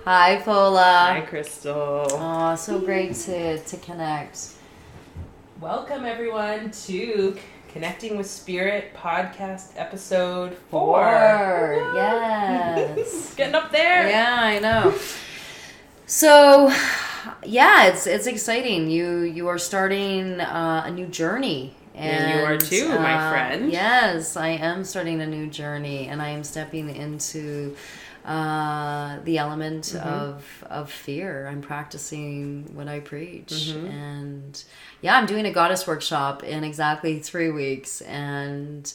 Hi, Fola. Hi, Crystal. Oh, so great to connect. Welcome, everyone, to Connecting with Spirit podcast episode 4. Four. Yes. Getting up there. Yeah, I know. So, yeah, it's exciting. You are starting a new journey. And you are too, my friend. Yes, I am starting a new journey, and I am stepping into the element of fear. I'm practicing what I preach, and yeah, I'm doing a goddess workshop in exactly 3 weeks, and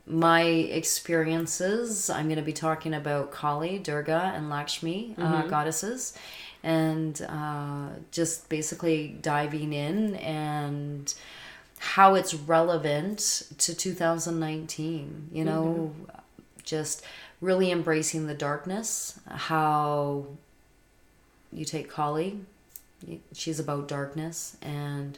my experiences, I'm going to be talking about Kali, Durga, and Lakshmi goddesses, and just basically diving in and how it's relevant to 2019, you know, just really embracing the darkness, how you take Kali, she's about darkness and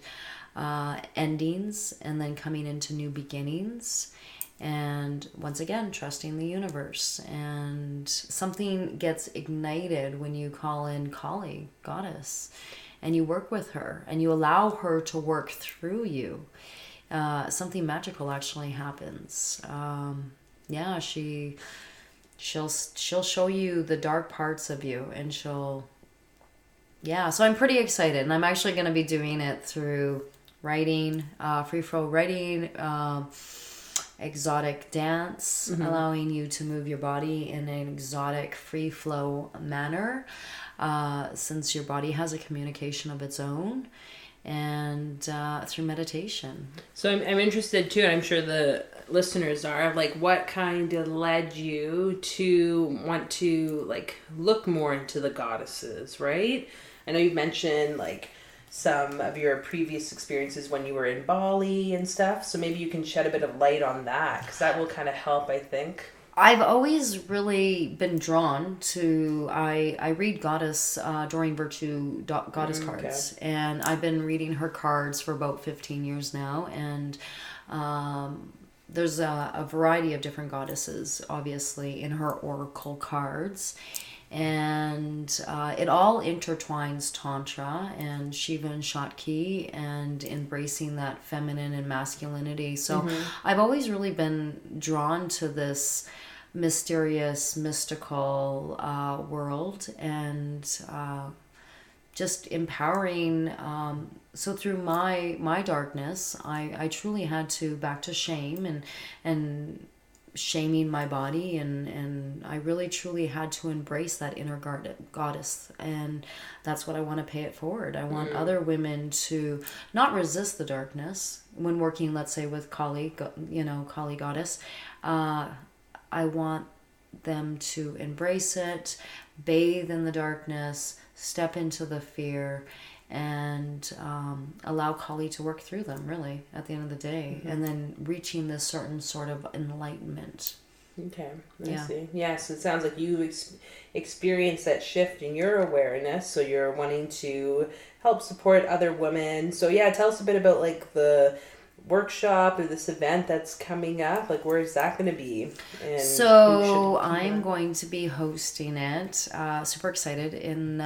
endings, and then coming into new beginnings, and once again trusting the universe. And something gets ignited when you call in Kali, goddess, and you work with her and you allow her to work through you. Something magical actually happens. Yeah, she'll show you the dark parts of you, and so I'm pretty excited, and I'm actually going to be doing it through writing, free flow writing, exotic dance, allowing you to move your body in an exotic free flow manner, since your body has a communication of its own, and through meditation. So I'm interested too, and I'm sure the listeners are, like, what kind of led you to want to like look more into the goddesses, right? I know you've mentioned like some of your previous experiences when you were in Bali and stuff, so maybe you can shed a bit of light on that, because that will kind of help, I think. I've always really been drawn to, I read goddess, Doreen Virtue goddess cards, and I've been reading her cards for about 15 years now, and there's a variety of different goddesses, obviously, in her oracle cards, and it all intertwines Tantra and Shiva and Shakti, and embracing that feminine and masculinity. So I've always really been drawn to this mysterious, mystical world, and just empowering. So through my darkness, I truly had to back to shame and shaming my body, and I really truly had to embrace that inner goddess, and that's what I want to pay it forward. I want other women to not resist the darkness when working, let's say, with Kali, Kali goddess. I want them to embrace it, bathe in the darkness, step into the fear, and allow Kali to work through them, really, at the end of the day, and then reaching this certain sort of enlightenment. Okay, I see. Yeah, so it sounds like you experienced that shift in your awareness, so you're wanting to help support other women. So yeah, tell us a bit about like the workshop or this event that's coming up. Like, where is that going to be? And so I'm going to be hosting it, super excited, in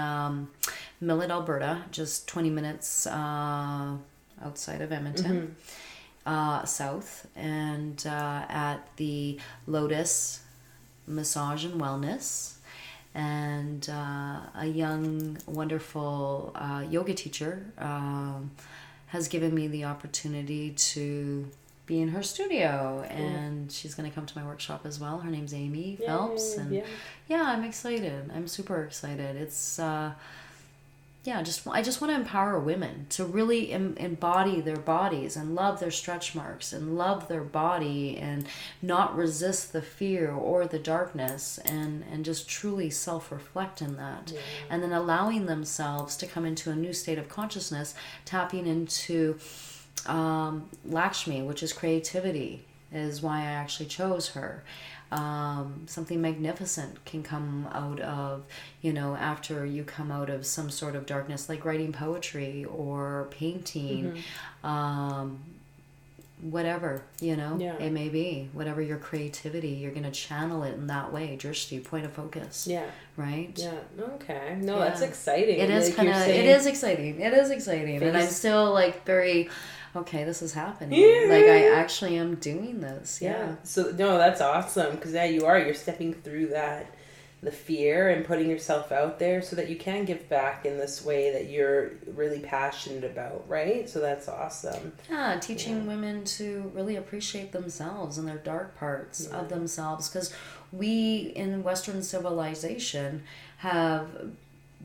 Millet, Alberta, just 20 minutes outside of Edmonton, south, and at the Lotus Massage and Wellness. And a young, wonderful yoga teacher has given me the opportunity to be in her studio, and she's going to come to my workshop as well. Her name's Amy Phelps, and I'm excited. I'm super excited. It's I just want to empower women to really embody their bodies and love their stretch marks and love their body, and not resist the fear or the darkness, and just truly self-reflect in that, and then allowing themselves to come into a new state of consciousness, tapping into Lakshmi, which is creativity, is why I actually chose her. Something magnificent can come out of, after you come out of some sort of darkness, like writing poetry or painting, whatever, it may be, whatever your creativity, you're going to channel it in that way. Drishti, point of focus. Yeah. Right? Yeah. Okay. No, that's exciting. It is it is exciting. It is exciting. And I'm still like very, okay, this is happening. Yeah. Like I actually am doing this. Yeah. So, no, that's awesome. Because you're stepping through the fear and putting yourself out there so that you can give back in this way that you're really passionate about, right? So that's awesome. Yeah, teaching women to really appreciate themselves and their dark parts of themselves, because we in Western civilization have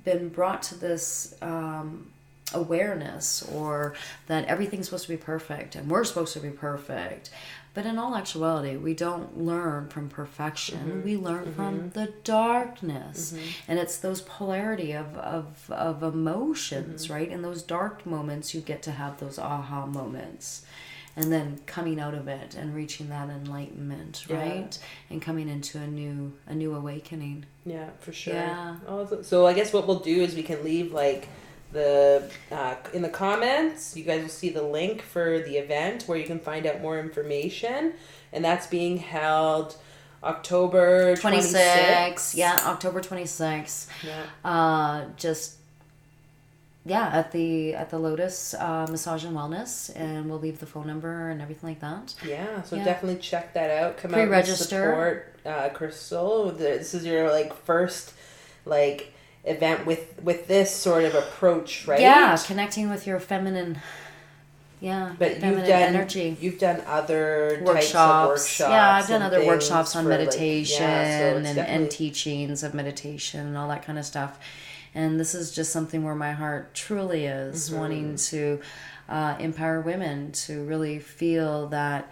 been brought to this awareness, or that everything's supposed to be perfect and we're supposed to be perfect. But in all actuality, we don't learn from perfection. We learn from the darkness. And it's those polarity of emotions, right? In those dark moments, you get to have those aha moments. And then coming out of it and reaching that enlightenment, right? And coming into a new awakening. Yeah, for sure. Yeah. So I guess what we'll do is we can leave like in the comments, you guys will see the link for the event where you can find out more information, and that's being held October 26th. Yeah, October 26th. At the Lotus Massage and Wellness, and we'll leave the phone number and everything like that. Yeah, so definitely check that out. Come out and support Crystal. This is your like first like event with this sort of approach, right? Yeah, connecting with your feminine, but feminine energy. You've done other workshops. Types of workshops. Yeah, I've done other workshops on meditation and teachings of meditation and all that kind of stuff. And this is just something where my heart truly is wanting to empower women to really feel that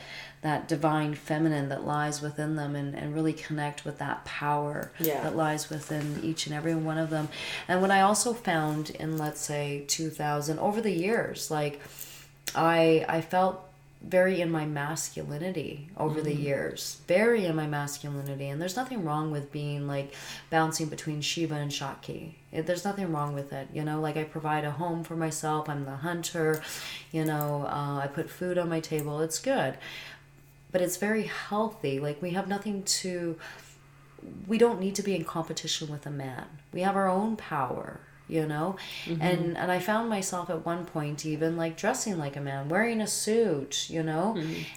divine feminine that lies within them, and really connect with that power that lies within each and every one of them. And what I also found in, let's say, 2000, over the years, like I felt very in my masculinity over the years, very in my masculinity. And there's nothing wrong with being like bouncing between Shiva and Shakti. There's nothing wrong with it, like I provide a home for myself. I'm the hunter, I put food on my table. It's good. But it's very healthy. Like we don't need to be in competition with a man. We have our own power, and I found myself at one point even like dressing like a man, wearing a suit,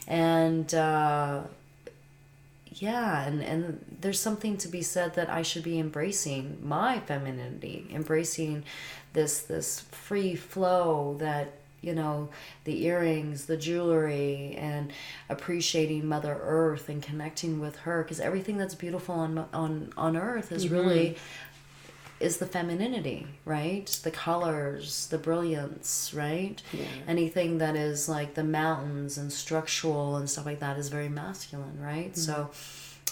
and and there's something to be said that I should be embracing my femininity, embracing this free flow that, the earrings, the jewelry, and appreciating Mother Earth and connecting with her, because everything that's beautiful on Earth is really is the femininity, right? The colors, the brilliance, right? Yeah. Anything that is like the mountains and structural and stuff like that is very masculine, right? So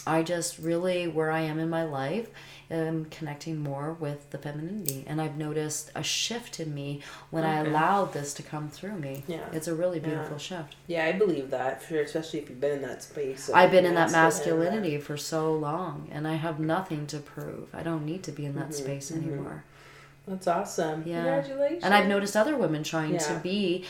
I just really, where I am in my life, am connecting more with the femininity. And I've noticed a shift in me when I allowed this to come through me. Yeah. It's a really beautiful shift. Yeah, I believe that, especially if you've been in that space. I've been in that masculinity for so long, and I have nothing to prove. I don't need to be in that space anymore. That's awesome. Yeah. Congratulations. And I've noticed other women trying to be,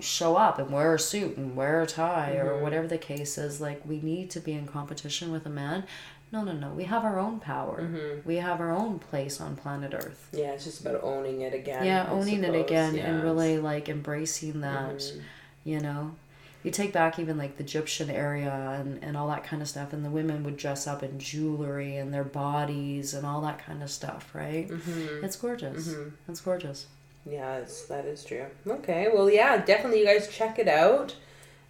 show up and wear a suit and wear a tie or whatever the case is. Like, we need to be in competition with a man. No. We have our own power. We have our own place on planet Earth. Yeah, it's just about owning it again. Yeah, owning it again and really, like, embracing that, You take back even, like, the Egyptian area and all that kind of stuff, and the women would dress up in jewelry and their bodies and all that kind of stuff, right? It's gorgeous. It's gorgeous. Yeah, that is true. Okay, well, yeah, definitely you guys check it out.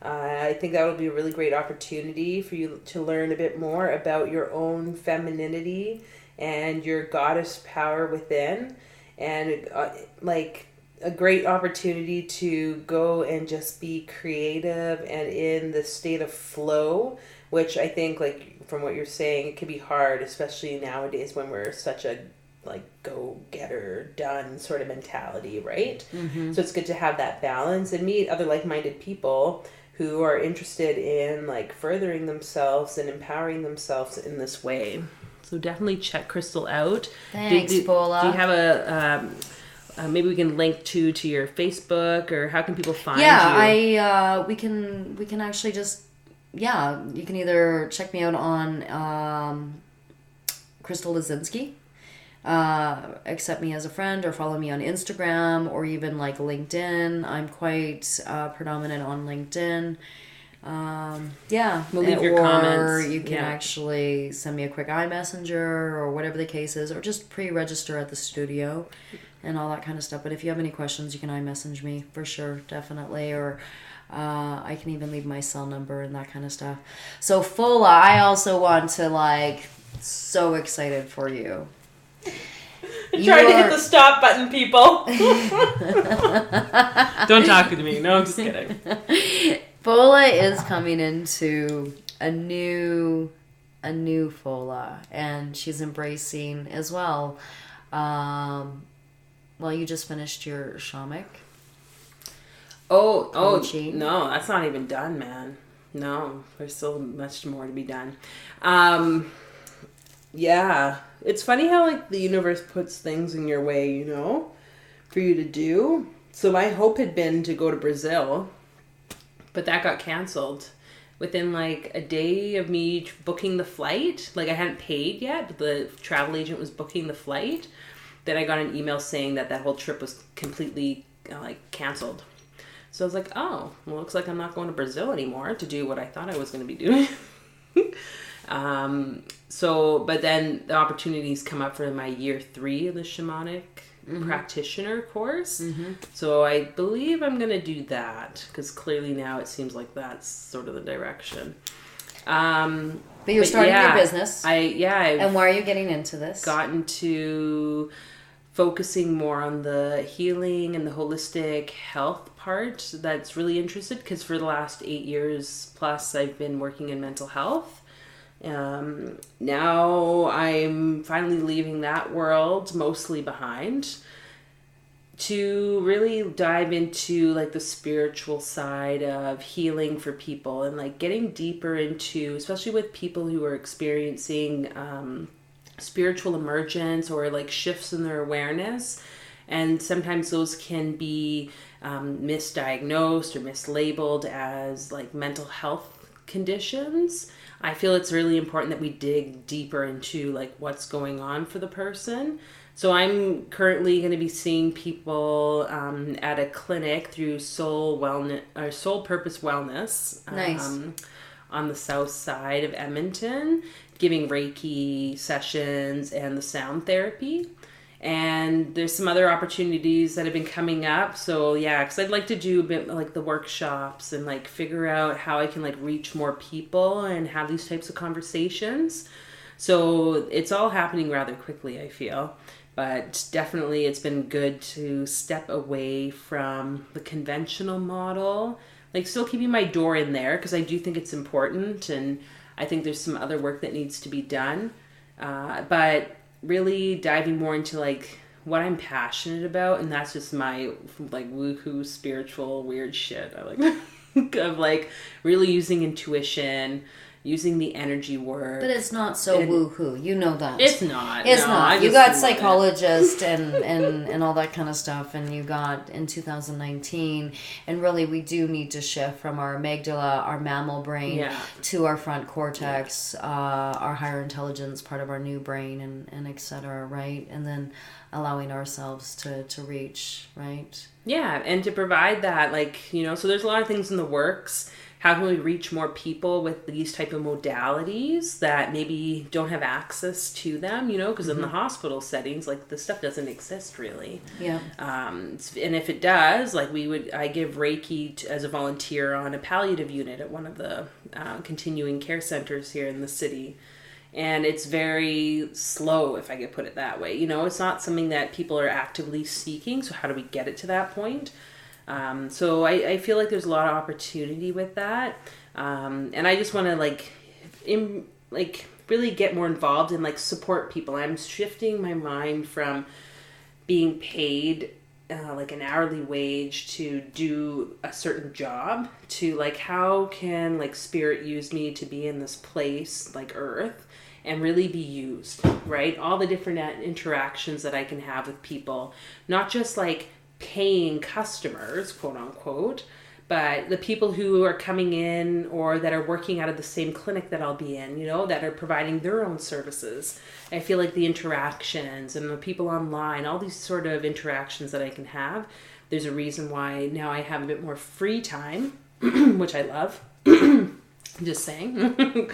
I think that would be a really great opportunity for you to learn a bit more about your own femininity and your goddess power within, and like a great opportunity to go and just be creative and in the state of flow, which I think, like, from what you're saying, it can be hard, especially nowadays when we're such a like go-getter, done sort of mentality, right? So it's good to have that balance and meet other like-minded people who are interested in like furthering themselves and empowering themselves in this way. So definitely check Crystal out. Thanks, Fola. Do you have maybe we can link to your Facebook, or how can people find you? Yeah, we can actually just, yeah, you can either check me out on Crystal Lozinski, accept me as a friend, or follow me on Instagram, or even like LinkedIn. I'm quite predominant on LinkedIn. We'll leave your comments. Or you can actually send me a quick iMessenger or whatever the case is, or just pre-register at the studio and all that kind of stuff. But if you have any questions, you can iMessage me for sure, definitely. Or I can even leave my cell number and that kind of stuff. So Fola, I also want to so excited for you. I'm trying to hit the stop button, people. Don't talk to me. No, I'm just kidding. Fola is coming into a new Fola, and she's embracing as well. You just finished your Shamanic. Oh, no, that's not even done, man. No, there's still much more to be done. Yeah, it's funny how the universe puts things in your way, for you to do. So my hope had been to go to Brazil, but that got canceled within a day of me booking the flight. I hadn't paid yet, but the travel agent was booking the flight. Then I got an email saying that whole trip was completely canceled. So I was like, oh, well, looks like I'm not going to Brazil anymore to do what I thought I was going to be doing. But then the opportunities come up for my year 3 of the Shamanic Practitioner course. Mm-hmm. So I believe I'm going to do that, because clearly now it seems like that's sort of the direction. But you're starting your business. And why are you getting into this? Gotten to focusing more on the healing and the holistic health part that's really interested, because for the last 8 years plus I've been working in mental health. Now I'm finally leaving that world mostly behind to really dive into the spiritual side of healing for people, and getting deeper into, especially with people who are experiencing spiritual emergence or shifts in their awareness. And sometimes those can be misdiagnosed or mislabeled as mental health conditions. I feel it's really important that we dig deeper into what's going on for the person. So I'm currently going to be seeing people at a clinic through Soul Purpose Wellness. Nice. On the south side of Edmonton, giving Reiki sessions and the sound therapy. And there's some other opportunities that have been coming up. So yeah, because I'd like to do a bit the workshops and figure out how I can reach more people and have these types of conversations. So it's all happening rather quickly, I feel. But definitely it's been good to step away from the conventional model. Still keeping my door in there, because I do think it's important, and I think there's some other work that needs to be done. But really diving more into what I'm passionate about, and that's just my woohoo spiritual weird shit. I of really using intuition, using the energy work. But it's not so woohoo. You know that. It's not. It's not. You got psychologist and all that kind of stuff, and you got in 2019. And really, we do need to shift from our amygdala, our mammal brain, to our front cortex, our higher intelligence, part of our new brain, and et cetera, right? And then allowing ourselves to reach, right? Yeah, and to provide that, so there's a lot of things in the works. How can we reach more people with these type of modalities that maybe don't have access to them, because in the hospital settings, this stuff doesn't exist really. Yeah. And if it does, I give Reiki as a volunteer on a palliative unit at one of the continuing care centers here in the city. And it's very slow, if I could put it that way. It's not something that people are actively seeking. So how do we get it to that point? So I feel there's a lot of opportunity with that. And I just want to really get more involved and support people. I'm shifting my mind from being paid an hourly wage to do a certain job to how can spirit use me to be in this place Earth and really be used, right? All the different interactions that I can have with people, not just like paying customers, quote unquote, but the people who are coming in or that are working out of the same clinic that I'll be in, you know, that are providing their own services. I feel like the interactions and the people online, all these sort of interactions that I can have, there's a reason why now I have a bit more free time, which I love. Just saying.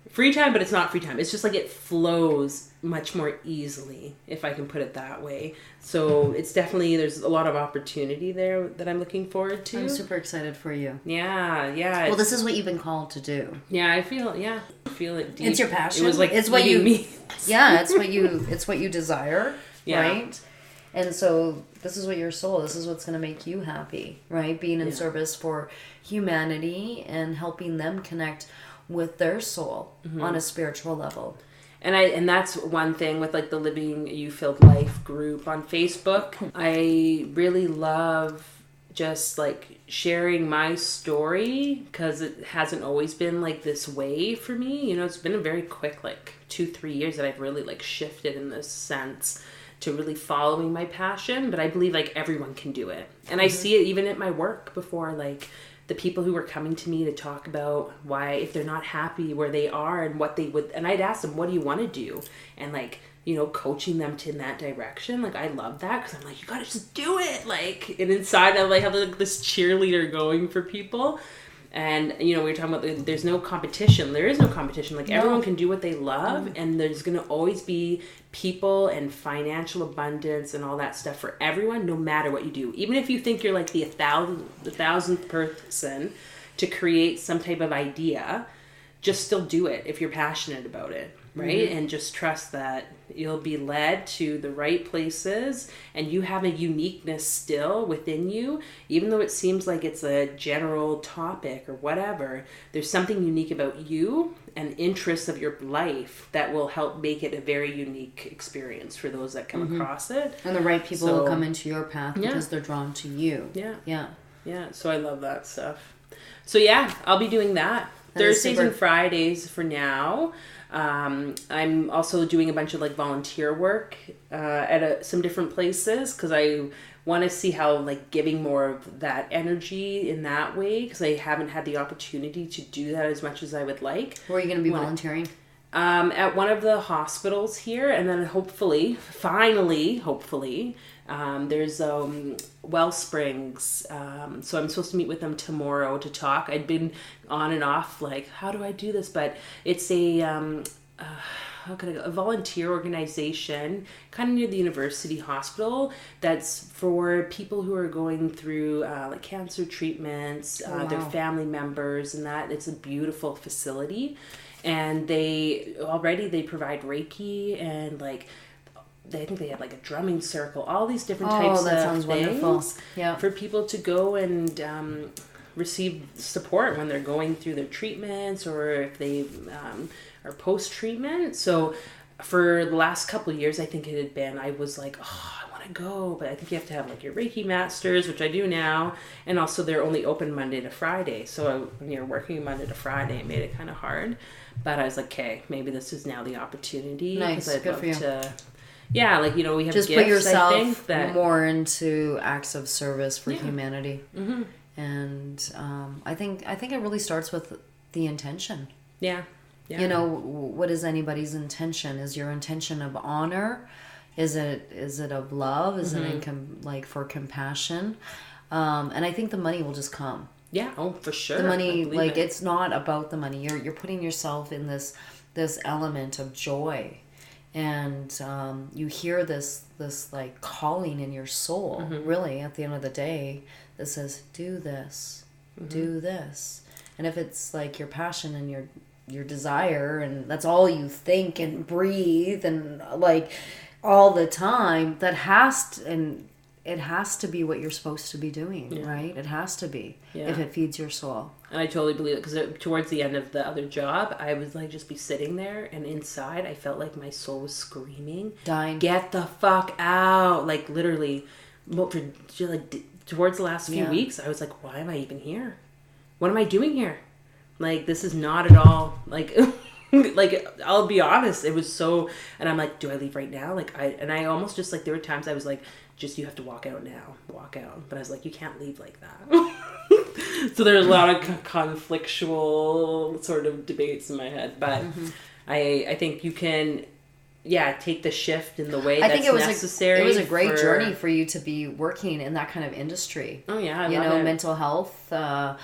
Free time, but it's not free time. It's just like it flows much more easily, if I can put it that way. So it's definitely, there's a lot of opportunity there that I'm looking forward to. I'm super excited for you. Yeah. Well, this is what you've been called to do. Yeah, I feel it deep. It's your passion. It was like it's what you me. Yeah, it's what you desire, yeah. right? And so this is what your soul, this is what's going to make you happy, right? Being in service for humanity and helping them connect with their soul on a spiritual level. And that's one thing with like the Living You Filled Life group on Facebook. I really love just like sharing my story, because it hasn't always been like this way for me. You know, it's been a very quick like 2-3 years that I've really like shifted in this sense to really following my passion. But I believe like everyone can do it. And I see it even at my work before, like the people who were coming to me to talk about why, if they're not happy where they are and what they would, and I'd ask them, what do you want to do? And like, you know, coaching them to in that direction. Like, I love that, because I'm like, you gotta just do it. Like, and inside I like have like this cheerleader going for people. And, you know, we were talking about there's no competition. There is no competition. Like, everyone can do what they love, and there's going to always be people and financial abundance and all that stuff for everyone, no matter what you do. Even if you think you're like the thousandth person to create some type of idea, just still do it if you're passionate about it, right? And just trust that you'll be led to the right places, and you have a uniqueness still within you. Even though it seems like it's a general topic or whatever, there's something unique about you and interests of your life that will help make it a very unique experience for those that come across it. And the right people will come into your path because they're drawn to you. Yeah. So I love that stuff. So yeah, I'll be doing that. Thursdays and Fridays for now. I'm also doing a bunch of like volunteer work at some different places, because I want to see how like giving more of that energy in that way, because I haven't had the opportunity to do that as much as I would like. Where are you going to be volunteering? At one of the hospitals here, and then finally, there's Wellsprings. So I'm supposed to meet with them tomorrow to talk. I'd been on and off like, how do I do this? But it's a volunteer organization kind of near the university hospital that's for people who are going through like cancer treatments, their family members, and that. It's a beautiful facility. And they provide Reiki, and like I think they have like a drumming circle, all these different types of things wonderful. For people to go and receive support when they're going through their treatments, or if they are post-treatment. So for the last couple of years, I think it had been, I was like, oh, I want to go, but I think you have to have like your Reiki masters, which I do now, and also they're only open Monday to Friday. So when you're working Monday to Friday, it made it kind of hard. But I was like, okay, maybe this is now the opportunity. Nice, good for you. Yeah, like, you know, we have just gifts, put yourself I think, that more into acts of service for humanity. And I think it really starts with the intention. Yeah. You know, what is anybody's intention? Is your intention of honor? Is it of love? Is it like for compassion? And I think the money will just come. Yeah, oh, for sure. The money, like, it's not about the money. You're putting yourself in this element of joy, and you hear this like calling in your soul. Really, at the end of the day, that says, "Do this, do this." And if it's like your passion and your desire, and that's all you think and breathe and like all the time, it has to be what you're supposed to be doing, right? It has to be, if it feeds your soul. And I totally believe it, because towards the end of the other job, I was like just be sitting there, and inside I felt like my soul was screaming, dying, get the fuck out. Like, literally, towards the last few weeks, I was like, why am I even here? What am I doing here? Like, this is not at all like Like, I'll be honest, it was so, and I'm like, do I leave right now? Like, I almost just like, there were times I was like, just, you have to walk out now, walk out. But I was like, you can't leave like that. So there's a lot of conflictual sort of debates in my head. But I think you can, take the shift in the way that's necessary. It was a great journey for you to be working in that kind of industry. Oh yeah, I love it. Mental health, and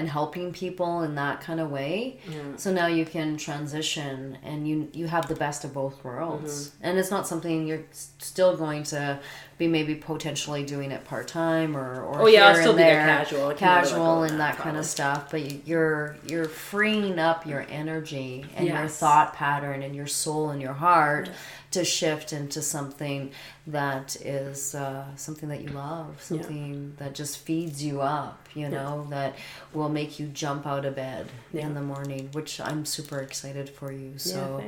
helping people in that kind of way. Yeah. So now you can transition and you have the best of both worlds. And it's not something you're still going to be maybe potentially doing it part-time or I'll still be there casual and that kind of stuff. But you're freeing up your energy and your thought pattern and your soul and your heart to shift into something that is something that you love, something that just feeds you up, that will make you jump out of bed in the morning, which I'm super excited for you. So,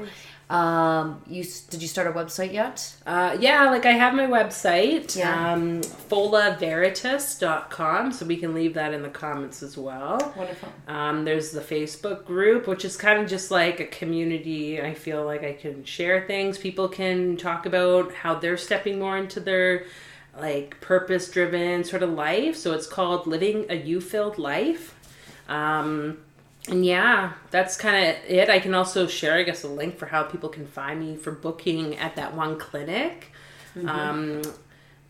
did you start a website yet? Like I have my website, FolaVeritas.com, so we can leave that in the comments as well. Wonderful. There's the Facebook group, which is kind of just like a community. I feel like I can share things. People can talk about how they're stepping more into their like purpose-driven sort of life. So it's called Living a You-Filled Life. And that's kind of it. I can also share, I guess, a link for how people can find me for booking at that one clinic. But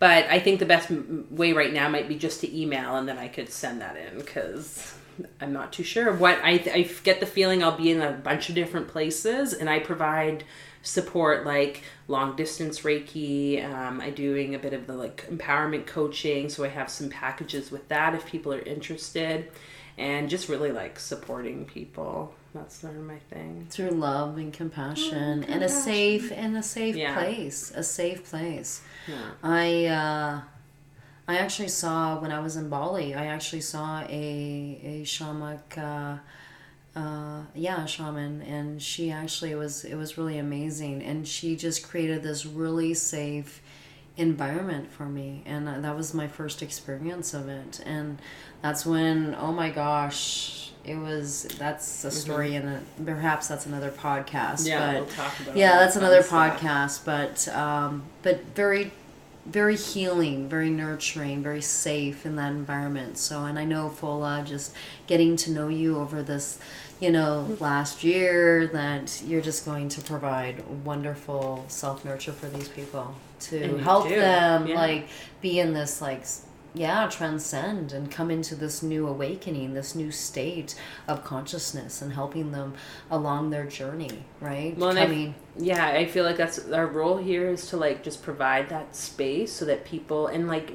I think the best way right now might be just to email, and then I could send that in because I'm not too sure. What I get the feeling I'll be in a bunch of different places, and I provide support like long distance Reiki. I'm doing a bit of the like empowerment coaching, so I have some packages with that if people are interested, and just really like supporting people. That's sort of my thing. Through love and compassion, and a safe place. A safe place. Yeah. I actually saw, when I was in Bali, a shamanic shaman, and she actually, it was really amazing, and she just created this really safe environment for me, and that was my first experience of it, and that's when, oh my gosh, that's a story, and perhaps that's another podcast. We'll talk about that's another podcast, but very, very healing, very nurturing, very safe in that environment. So, and I know, Fola, just getting to know you over this, last year, that you're just going to provide wonderful self-nurture for these people to help them, like, be in this, like, transcend and come into this new awakening, this new state of consciousness, and helping them along their journey, right? Well, I feel like that's our role here, is to like just provide that space so that people, and like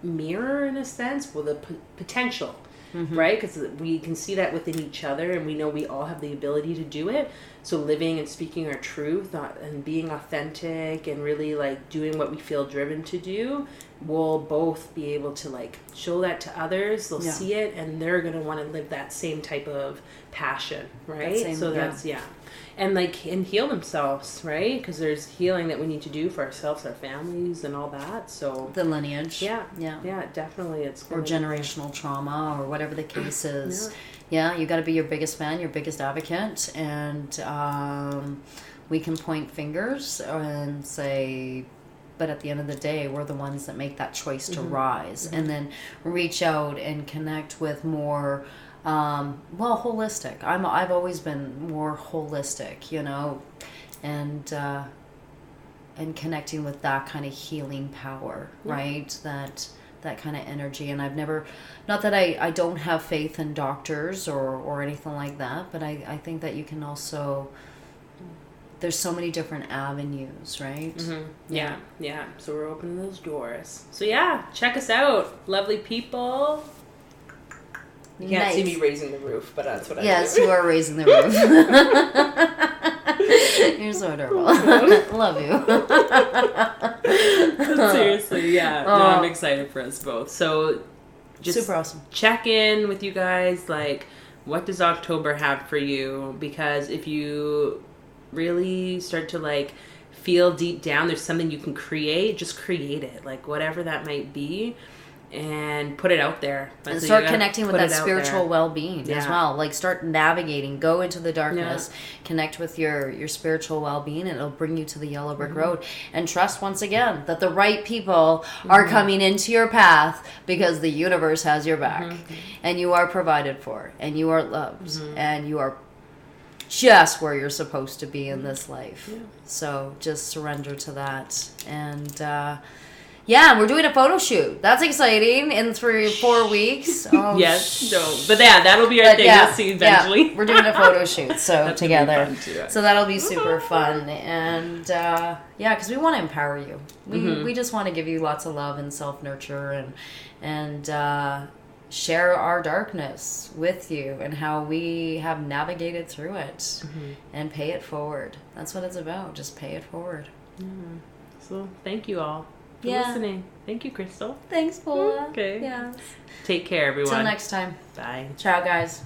mirror in a sense, the potential, right? Because we can see that within each other, and we know we all have the ability to do it. So living and speaking our truth and being authentic and really like doing what we feel driven to do, we'll both be able to like show that to others. They'll see it, and they're going to want to live that same type of passion, right? And like, and heal themselves, right? Because there's healing that we need to do for ourselves, our families, and all that. So the lineage, definitely, or generational trauma, or whatever the case is. You got to be your biggest fan, your biggest advocate, and we can point fingers and say, but at the end of the day, we're the ones that make that choice to rise, and then reach out and connect with more, holistic. I've always been more holistic, and connecting with that kind of healing power, right? That kind of energy. And I've never, not that I don't have faith in doctors or anything like that, but I think that you can also, there's so many different avenues, right? Yeah. So we're opening those doors. So check us out. Lovely people. You can't see me raising the roof, but that's what I do. Yes, you are raising the roof. You're so adorable. Love you. Seriously, I'm excited for us both. So just super awesome. Check in with you guys, like, what does October have for you? Because if you really start to like feel deep down there's something you can create, just create it, like whatever that might be. and put it out there. And start connecting with that spiritual well-being as well. Like, start navigating, go into the darkness, connect with your spiritual well-being, and it'll bring you to the yellow brick road. And trust, once again, that the right people are coming into your path, because the universe has your back. And you are provided for, and you are loved, and you are just where you're supposed to be in this life. So just surrender to that. And we're doing a photo shoot. That's exciting. In 3 or 4 weeks. Oh, yes. No. But yeah, that'll be our thing. You'll see eventually. Yeah. We're doing a photo shoot. So together. Fun too, so that'll be super fun. And because we want to empower you. We just want to give you lots of love and self-nurture and share our darkness with you and how we have navigated through it and pay it forward. That's what it's about. Just pay it forward. So thank you all for listening. Thank you, Crystal. Thanks, Fola. Okay. Yeah. Take care, everyone. Till next time. Bye. Ciao, guys.